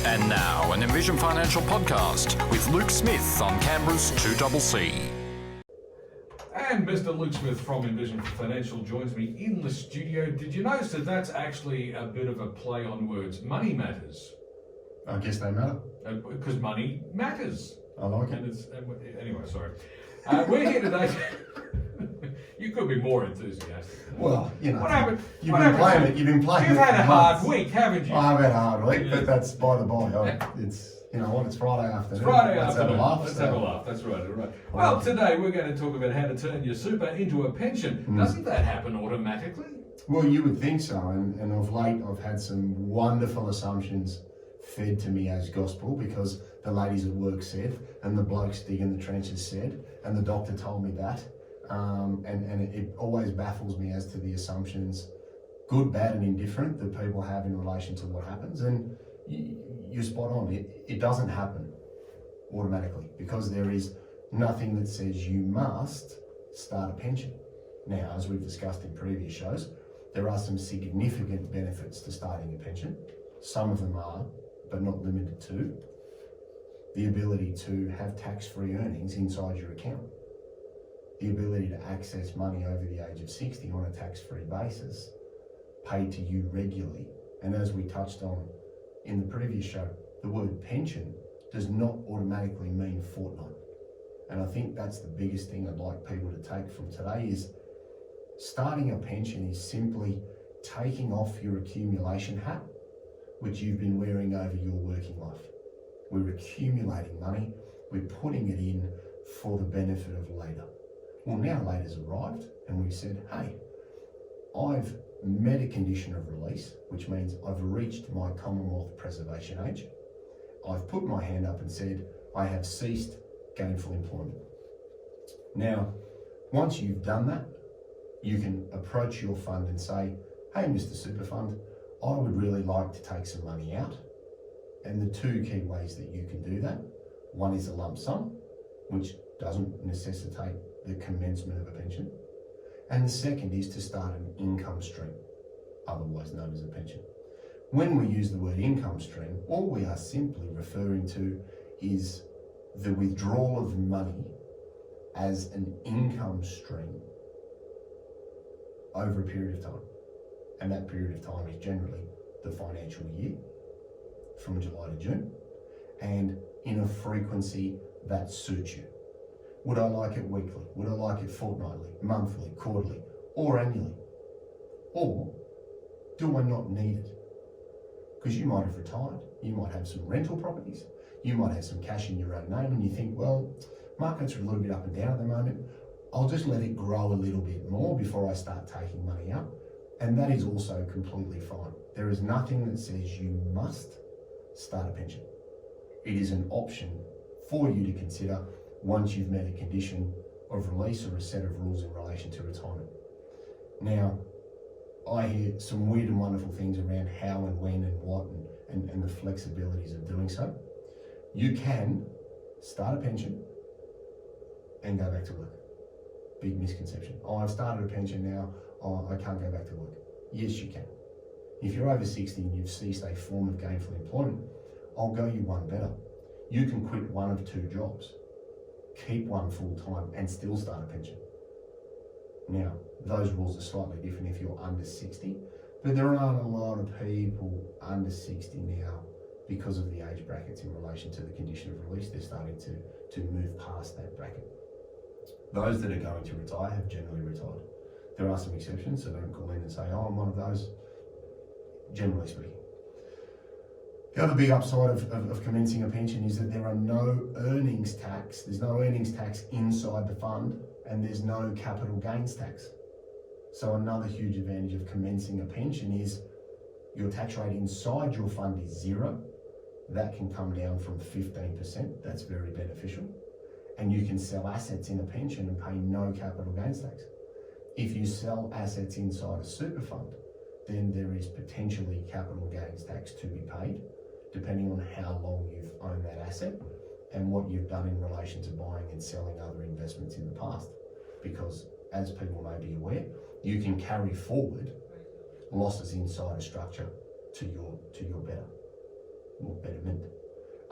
And now, an Envision Financial podcast with Luke Smith on Canberra's 2CC. And Mr. Luke Smith from Envision Financial joins me in the studio. Did you notice that that's actually a bit of a play on words? Money matters. I guess they matter. Because money matters. I like it. And anyway, sorry. We're here today. You could be more enthusiastic. Well, you know, what happened? You've been playing it. You've had a hard week, haven't you? I've had a hard week, but that's by the by. It's, you know what, it's Friday afternoon. It's Friday Let's afternoon. have a laugh. Let's have a laugh. That's right. All right. Well, today we're going to talk about how to turn your super into a pension. Doesn't that happen automatically? Well, you would think so. And of late, I've had some wonderful assumptions fed to me as gospel because the ladies at work said, and the blokes digging the trenches said, and the doctor told me that. And it always baffles me as to the assumptions, good, bad, and indifferent, that people have in relation to what happens. And you're spot on. It doesn't happen automatically because there is nothing that says you must start a pension. Now, as we've discussed in previous shows, there are some significant benefits to starting a pension. Some of them are, but not limited to, the ability to have tax-free earnings inside your account, the ability to access money over the age of 60 on a tax-free basis, paid to you regularly. And as we touched on in the previous show, the word pension does not automatically mean fortnight. And I think that's the biggest thing I'd like people to take from today is starting a pension is simply taking off your accumulation hat, which you've been wearing over your working life. We're accumulating money, we're putting it in for the benefit of later. Well, now later's arrived and we've said, hey, I've met a condition of release, which means I've reached my Commonwealth preservation age. I've put my hand up and said, I have ceased gainful employment. Now, once you've done that, you can approach your fund and say, hey, Mr. Super Fund, I would really like to take some money out. And the two key ways that you can do that, one is a lump sum, which doesn't necessitate the commencement of a pension. And the second is to start an income stream, otherwise known as a pension. When we use the word income stream, all we are simply referring to is the withdrawal of money as an income stream over a period of time. And that period of time is generally the financial year, from July to June, and in a frequency that suits you. Would I like it weekly? Would I like it fortnightly, monthly, quarterly, or annually? Or do I not need it? Because you might have retired, you might have some rental properties, you might have some cash in your own name, and you think, well, markets are a little bit up and down at the moment. I'll just let it grow a little bit more before I start taking money out. And that is also completely fine. There is nothing that says you must start a pension. It is an option for you to consider once you've met a condition of release or a set of rules in relation to retirement. Now, I hear some weird and wonderful things around how and when and what and the flexibilities of doing so. You can start a pension and go back to work. Big misconception. Oh, I've started a pension now, oh, I can't go back to work. Yes, you can. If you're over 60 and you've ceased a form of gainful employment, I'll go you one better. You can quit one of two jobs, keep one full time and still start a pension. Now, those rules are slightly different if you're under 60, but there aren't a lot of people under 60 now because of the age brackets in relation to the condition of release. They're starting to move past that bracket. Those that are going to retire have generally retired. There are some exceptions, so don't call in and say, oh, I'm one of those, generally speaking. The other big upside of commencing a pension is that there are no earnings tax. There's no earnings tax inside the fund, and there's no capital gains tax. So another huge advantage of commencing a pension is your tax rate inside your fund is 0. That can come down from 15%. That's very beneficial. And you can sell assets in a pension and pay no capital gains tax. If you sell assets inside a super fund, then there is potentially capital gains tax to be paid, depending on how long you've owned that asset and what you've done in relation to buying and selling other investments in the past. Because as people may be aware, you can carry forward losses inside a structure to your betterment.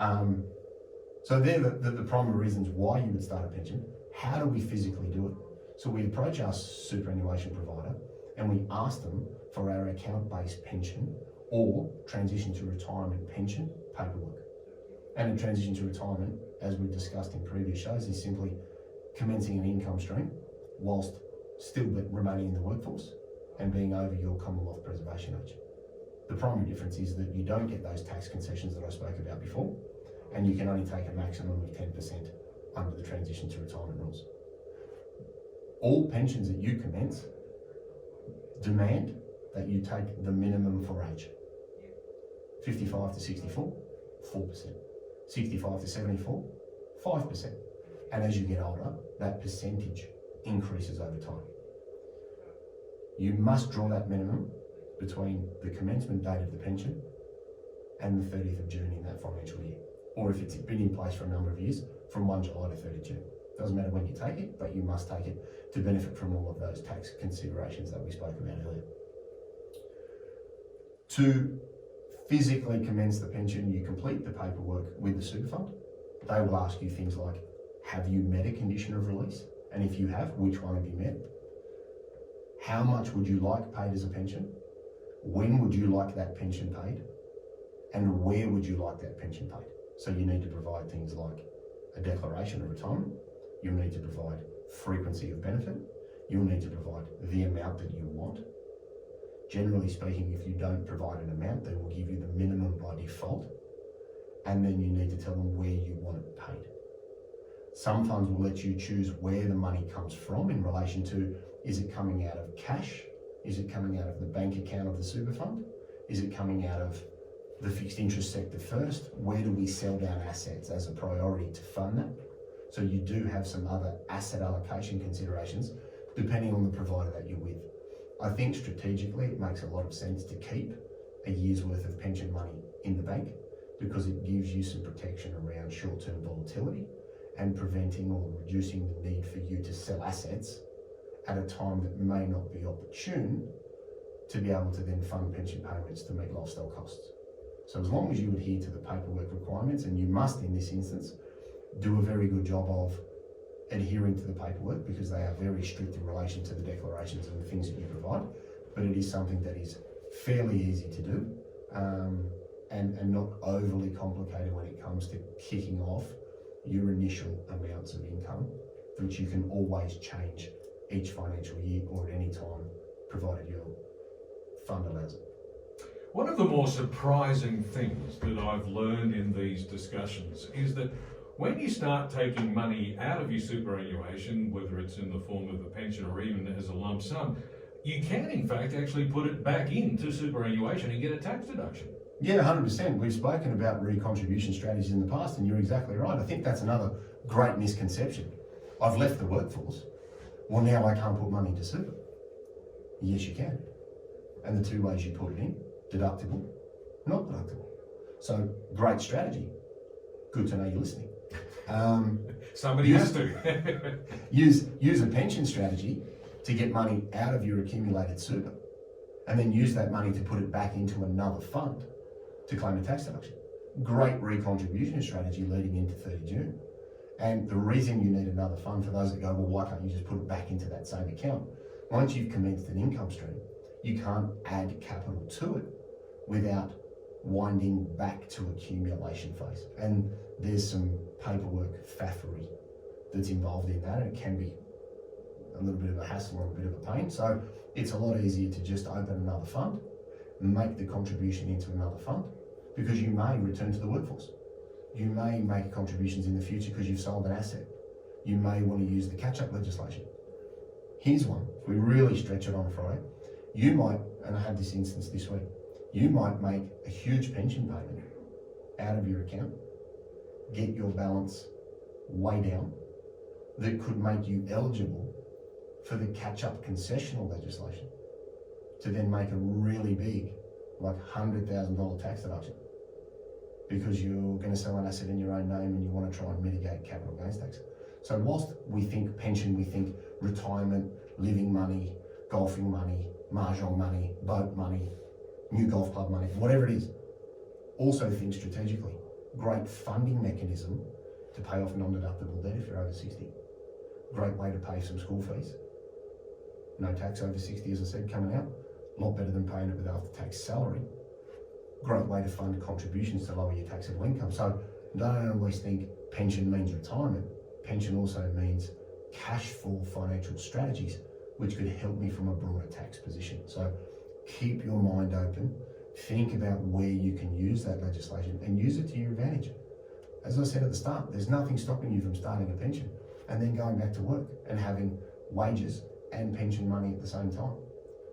So they're the primary reasons why you would start a pension. How do we physically do it? So we approach our superannuation provider and we ask them for our account-based pension or transition to retirement pension paperwork. And a transition to retirement, as we've discussed in previous shows, is simply commencing an income stream whilst still remaining in the workforce and being over your Commonwealth preservation age. The primary difference is that you don't get those tax concessions that I spoke about before, and you can only take a maximum of 10% under the transition to retirement rules. All pensions that you commence demand that you take the minimum for age. 55 to 64, 4%. 65 to 74, 5%. And as you get older, that percentage increases over time. You must draw that minimum between the commencement date of the pension and the 30th of June in that financial year. Or if it's been in place for a number of years, from 1 July to 30 June. Doesn't matter when you take it, but you must take it to benefit from all of those tax considerations that we spoke about earlier. To physically commence the pension, you complete the paperwork with the super fund. They will ask you things like, have you met a condition of release? And if you have, which one have you met? How much would you like paid as a pension? When would you like that pension paid? And where would you like that pension paid? So you need to provide things like a declaration of retirement. You'll need to provide frequency of benefit. You'll need to provide the amount that you want. Generally speaking, if you don't provide an amount, they will give you the minimum by default. And then you need to tell them where you want it paid. Some funds will let you choose where the money comes from in relation to, is it coming out of cash? Is it coming out of the bank account of the super fund? Is it coming out of the fixed interest sector first? Where do we sell down assets as a priority to fund that? So you do have some other asset allocation considerations depending on the provider that you're with. I think strategically it makes a lot of sense to keep a year's worth of pension money in the bank because it gives you some protection around short-term volatility and preventing or reducing the need for you to sell assets at a time that may not be opportune to be able to then fund pension payments to meet lifestyle costs. So as long as you adhere to the paperwork requirements, and you must in this instance, do a very good job of adhering to the paperwork because they are very strict in relation to the declarations and the things that you provide, but it is something that is fairly easy to do and not overly complicated when it comes to kicking off your initial amounts of income, which you can always change each financial year or at any time, provided your fund allows it. One of the more surprising things that I've learned in these discussions is that when you start taking money out of your superannuation, whether it's in the form of a pension or even as a lump sum, you can in fact actually put it back into superannuation and get a tax deduction. Yeah, 100%. We've spoken about recontribution strategies in the past, and you're exactly right. I think that's another great misconception. I've left the workforce. Well, now I can't put money into super. Yes, you can. And the two ways you put it in, deductible, not deductible. So, great strategy. Good to know you're listening. Somebody has to. use a pension strategy to get money out of your accumulated super, and then use that money to put it back into another fund to claim a tax deduction. Great recontribution strategy leading into 30 June. And the reason you need another fund, for those that go, well, why can't you just put it back into that same account? Once you've commenced an income stream, you can't add capital to it without winding back to accumulation phase. And there's some paperwork faffery that's involved in that, and it can be a little bit of a hassle or a bit of a pain. So it's a lot easier to just open another fund, make the contribution into another fund, because you may return to the workforce. You may make contributions in the future because you've sold an asset. You may want to use the catch-up legislation. Here's one. If we really stretch it on Friday, you might, and I had this instance this week, you might make a huge pension payment out of your account, get your balance way down, that could make you eligible for the catch-up concessional legislation to then make a really big, like $100,000 tax deduction because you're going to sell an asset in your own name and you want to try and mitigate capital gains tax. So whilst we think pension, we think retirement, living money, golfing money, mahjong money, boat money, new golf club money, whatever it is, also think strategically. Great funding mechanism to pay off non-deductible debt if you're over 60. Great way to pay some school fees. No tax over 60, as I said, coming out. A lot better than paying it with after-tax salary. Great way to fund contributions to lower your taxable income. So don't always think pension means retirement. Pension also means cash for financial strategies, which could help me from a broader tax position. So keep your mind open. Think about where you can use that legislation and use it to your advantage. As I said at the start, there's nothing stopping you from starting a pension and then going back to work and having wages and pension money at the same time.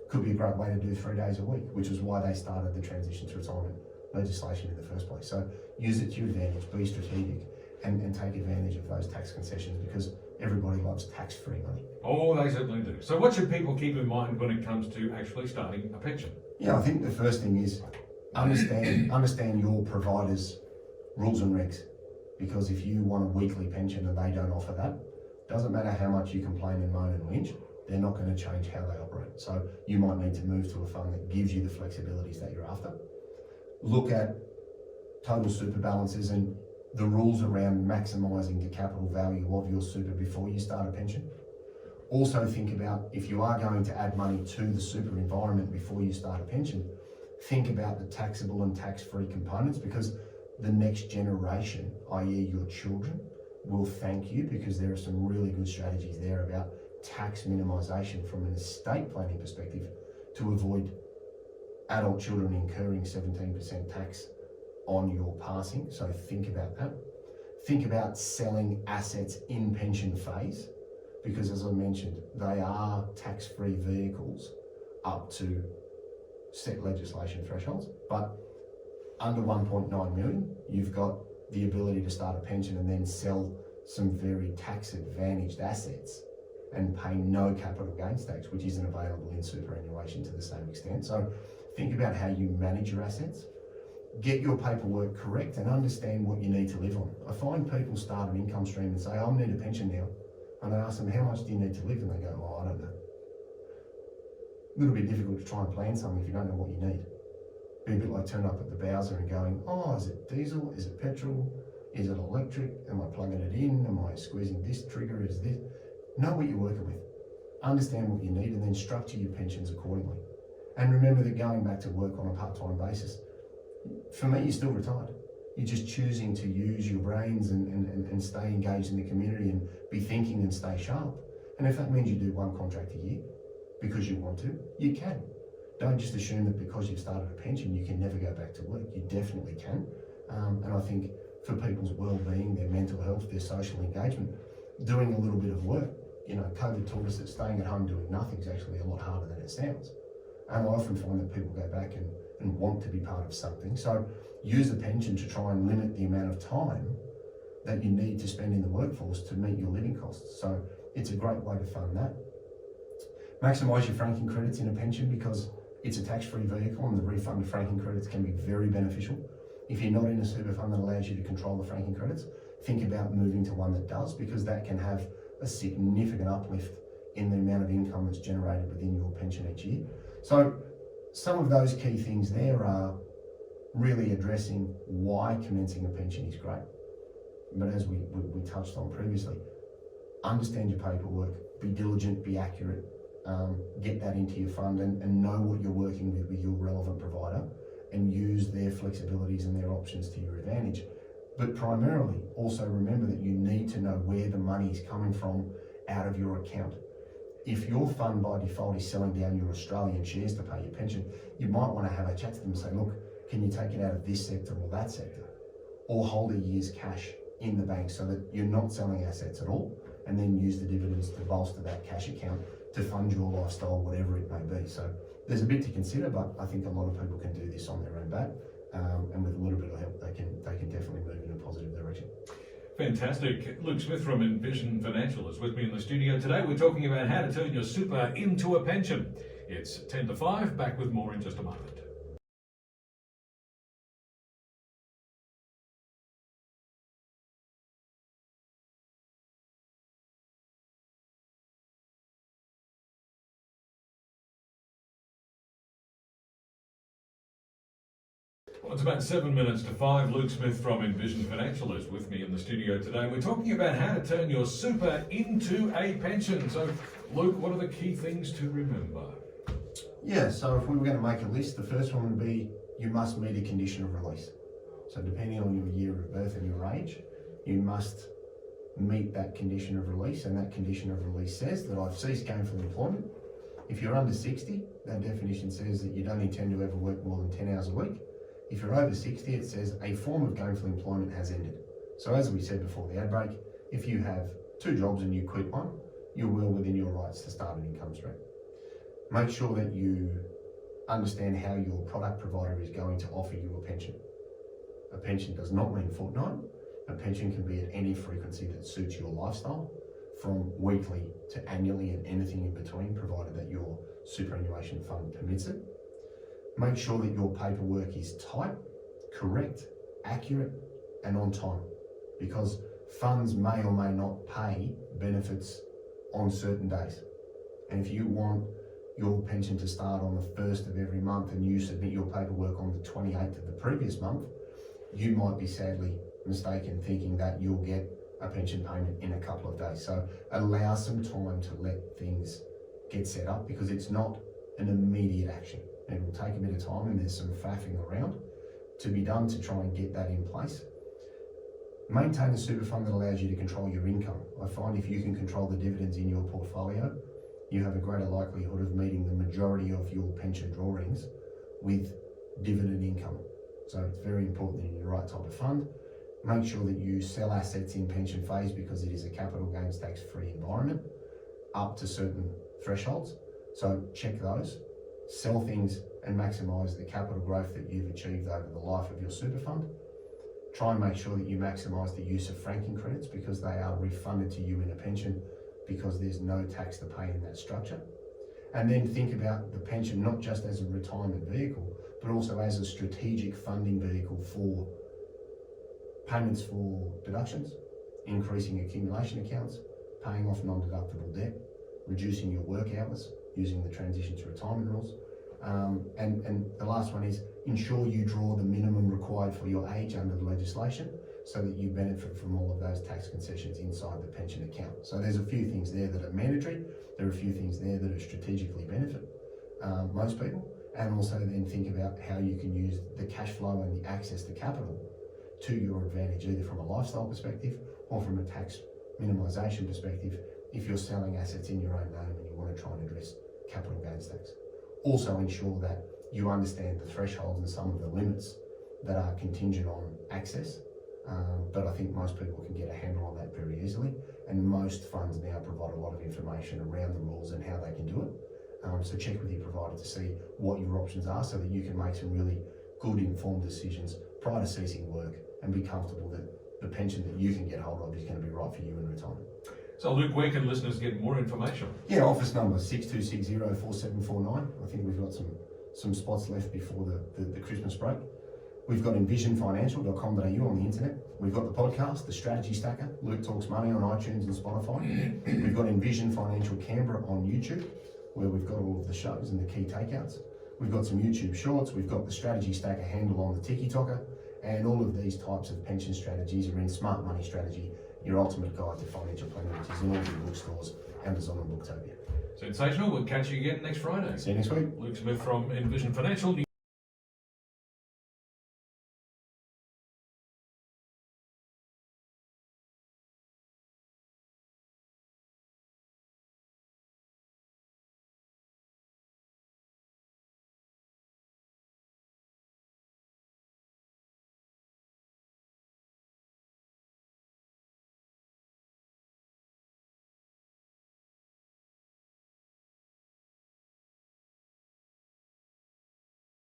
Could be a great way to do 3 days a week, which is why they started the transition to retirement legislation in the first place. So use it to your advantage, be strategic, and take advantage of those tax concessions, because everybody loves tax-free money. Oh, they certainly do. So what should people keep in mind when it comes to actually starting a pension? Yeah, I think the first thing is understand your provider's rules and regs. Because if you want a weekly pension and they don't offer that, doesn't matter how much you complain and moan and whinge, they're not going to change how they operate. So you might need to move to a fund that gives you the flexibilities that you're after. Look at total super balances and the rules around maximising the capital value of your super before you start a pension. Also think about, if you are going to add money to the super environment before you start a pension, think about the taxable and tax-free components, because the next generation, i.e. your children, will thank you, because there are some really good strategies there about tax minimisation from an estate planning perspective to avoid adult children incurring 17% tax on your passing. So think about that. Think about selling assets in pension phase, because as I mentioned, they are tax-free vehicles up to set legislation thresholds. But under 1.9 million, you've got the ability to start a pension and then sell some very tax-advantaged assets and pay no capital gains tax, which isn't available in superannuation to the same extent. So think about how you manage your assets. Get your paperwork correct and understand what you need to live on. I find people start an income stream and say, I need a pension now. And I ask them, how much do you need to live? And they go, oh, I don't know. A little bit difficult to try and plan something if you don't know what you need. Be a bit like turning up at the Bowser and going, oh, is it diesel? Is it petrol? Is it electric? Am I plugging it in? Am I squeezing this trigger? Is this? Know what you're working with. Understand what you need and then structure your pensions accordingly. And remember that going back to work on a part-time basis, for me, you're still retired. You're just choosing to use your brains and stay engaged in the community and be thinking and stay sharp. And if that means you do one contract a year because you want to, you can. Don't just assume that because you've started a pension, you can never go back to work. You definitely can. And I think for people's well-being, their mental health, their social engagement, doing a little bit of work, COVID taught us that staying at home doing nothing is actually a lot harder than it sounds. And I often find that people go back and want to be part of something. So use a pension to try and limit the amount of time that you need to spend in the workforce to meet your living costs. So it's a great way to fund that. Maximise your franking credits in a pension, because it's a tax-free vehicle and the refund of franking credits can be very beneficial. If you're not in a super fund that allows you to control the franking credits, think about moving to one that does, because that can have a significant uplift in the amount of income that's generated within your pension each year. So some of those key things there are really addressing why commencing a pension is great. But as we touched on previously, understand your paperwork, be diligent, be accurate, get that into your fund and know what you're working with your relevant provider, and use their flexibilities and their options to your advantage. But primarily, also remember that you need to know where the money is coming from out of your account. If your fund by default is selling down your Australian shares to pay your pension, you might want to have a chat to them and say, look, can you take it out of this sector or that sector? Or hold a year's cash in the bank so that you're not selling assets at all, and then use the dividends to bolster that cash account to fund your lifestyle, whatever it may be. So there's a bit to consider, but I think a lot of people can do this on their own bat, and with a little bit of help, they can definitely move in a positive direction. Fantastic. Luke Smith from Envision Financial is with me in the studio today. We're talking about how to turn your super into a pension. It's 10 to 5, back with more in just a moment. It's about 7 minutes to 5. Luke Smith from Envision Financial is with me in the studio today. We're talking about how to turn your super into a pension. So, Luke, what are the key things to remember? Yeah, so if we were going to make a list, the first one would be you must meet a condition of release. So depending on your year of birth and your age, you must meet that condition of release, and that condition of release says that I've ceased gainful employment. If you're under 60, that definition says that you don't intend to ever work more than 10 hours a week. If you're over 60, it says a form of gainful employment has ended. So as we said before the ad break, if you have 2 jobs and you quit one, you're well within your rights to start an income stream. Make sure that you understand how your product provider is going to offer you a pension. A pension does not mean fortnight. A pension can be at any frequency that suits your lifestyle, from weekly to annually and anything in between, provided that your superannuation fund permits it. Make sure that your paperwork is tight, correct, accurate, and on time, because funds may or may not pay benefits on certain days. And if you want your pension to start on the 1st of every month and you submit your paperwork on the 28th of the previous month, you might be sadly mistaken thinking that you'll get a pension payment in a couple of days. So allow some time to let things get set up, because it's not an immediate action. It will take a bit of time, and there's some faffing around to be done to try and get that in place. Maintain a super fund that allows you to control your income. I find if you can control the dividends in your portfolio, you have a greater likelihood of meeting the majority of your pension drawings with dividend income. So it's very important that you're in the right type of fund. Make sure that you sell assets in pension phase, because it is a capital gains tax free environment up to certain thresholds. So check those, sell things and maximise the capital growth that you've achieved over the life of your super fund. Try and make sure that you maximise the use of franking credits, because they are refunded to you in a pension, because there's no tax to pay in that structure. And then think about the pension not just as a retirement vehicle, but also as a strategic funding vehicle for payments for deductions, increasing accumulation accounts, paying off non-deductible debt, reducing your work hours using the transition to retirement rules. And the last one is ensure you draw the minimum required for your age under the legislation, so that you benefit from all of those tax concessions inside the pension account. So there's a few things there that are mandatory. There are a few things there that are strategically benefit most people, and also then think about how you can use the cash flow and the access to capital to your advantage, either from a lifestyle perspective or from a tax minimisation perspective, if you're selling assets in your own name and you want to try and address capital gains tax. Also ensure that you understand the thresholds and some of the limits that are contingent on access. But I think most people can get a handle on that very easily, and most funds now provide a lot of information around the rules and how they can do it. So check with your provider to see what your options are, so that you can make some really good informed decisions prior to ceasing work and be comfortable that the pension that you can get hold of is going to be right for you in retirement. So Luke, where can listeners get more information? Yeah, office number 62604749. I think we've got some spots left before the Christmas break. We've got envisionfinancial.com.au on the internet. We've got the podcast, The Strategy Stacker, Luke Talks Money on iTunes and Spotify. We've got Envision Financial Canberra on YouTube, where we've got all of the shows and the key takeouts. We've got some YouTube shorts. We've got the Strategy Stacker handle on the Tiki-Toker. And all of these types of pension strategies are in Smart Money Strategy, your ultimate guide to financial planning, which is in all your bookstores, Amazon and Booktopia. Sensational. We'll catch you again next Friday. See you next week. Luke Smith from Envision Financial.